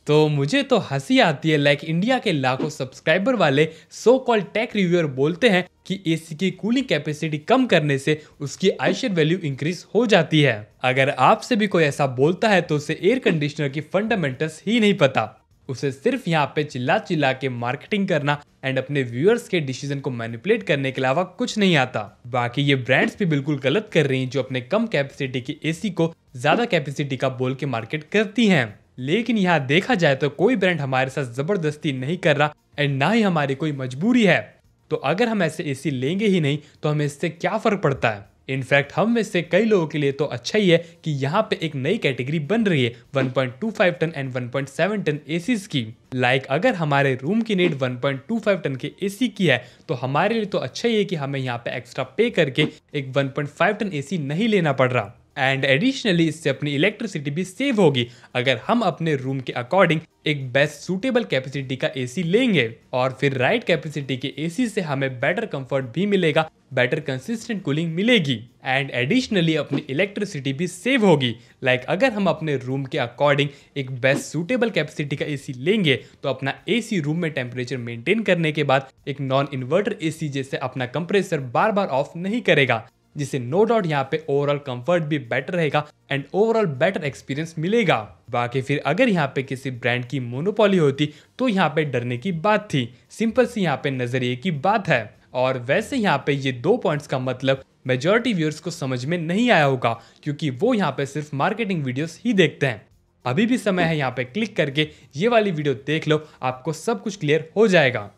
तो मुझे तो हंसी आती है, लाइक इंडिया के लाखों सब्सक्राइबर वाले सो कॉल्ड टेक रिव्यूअर बोलते हैं कि एसी की कूलिंग कैपेसिटी कम करने से उसकी आईशेड वैल्यू इंक्रीज हो जाती है। अगर आपसे भी कोई ऐसा बोलता है तो उसे एयर कंडीशनर की फंडामेंटल्स ही नहीं पता। उसे सिर्फ यहाँ पे चिल्ला चिल्ला के मार्केटिंग करना एंड अपने व्यूअर्स के डिसीजन को मैनिपुलेट करने के अलावा कुछ नहीं आता। बाकी ये ब्रांड्स भी बिल्कुल गलत कर रही हैं जो अपने कम कैपेसिटी की एसी को ज्यादा कैपेसिटी का बोल के मार्केट करती हैं। लेकिन यहाँ देखा जाए तो कोई ब्रांड हमारे साथ जबरदस्ती नहीं कर रहा एंड ना ही हमारी कोई मजबूरी है। तो अगर हम ऐसे एसी लेंगे ही नहीं तो हमें इससे क्या फर्क पड़ता है। इनफैक्ट हम में से कई लोगों के लिए तो अच्छा ही है कि यहाँ पे एक नई कैटेगरी बन रही है 1.25 टन एंड 1.7 टन एसीज की। लाइक अगर हमारे रूम की नीड 1.25 टन के एसी की है तो हमारे लिए तो अच्छा ही है कि हमें यहाँ पे एक्स्ट्रा पे करके एक 1.5 टन एसी नहीं लेना पड़ रहा। एंड एडिशनली इससे अपनी इलेक्ट्रिसिटी भी सेव होगी अगर हम अपने रूम के अकॉर्डिंग एक बेस्ट सूटेबल कैपेसिटी का एसी लेंगे। और फिर राइट कैपेसिटी के एसी से हमें बेटर कंफर्ट भी मिलेगा, बेटर कंसिस्टेंट कूलिंग मिलेगी एंड एडिशनली अपनी इलेक्ट्रिसिटी भी सेव होगी। लाइक अगर हम अपने रूम के अकॉर्डिंग एक बेस्ट सूटेबल कैपेसिटी का एसी लेंगे तो अपना एसी रूम में टेम्परेचर मेंटेन करने के बाद एक नॉन इन्वर्टर एसी जैसे अपना कंप्रेसर बार बार ऑफ नहीं करेगा, जिससे नो डाउट यहाँ पे ओवरऑल कंफर्ट भी बेटर रहेगा एंड ओवरऑल बेटर एक्सपीरियंस मिलेगा। बाकी फिर अगर यहाँ पे किसी ब्रांड की मोनोपोली होती तो यहाँ पे डरने की बात थी, सिंपल सी यहाँ पे नजरिए की बात है। और वैसे यहाँ पे ये 2 पॉइंट्स का मतलब मेजॉरिटी व्यूअर्स को समझ में नहीं आया होगा क्योंकि वो यहाँ पे सिर्फ मार्केटिंग वीडियोस ही देखते हैं। अभी भी समय है यहाँ पे क्लिक करके ये वाली वीडियो देख लो, आपको सब कुछ क्लियर हो जाएगा।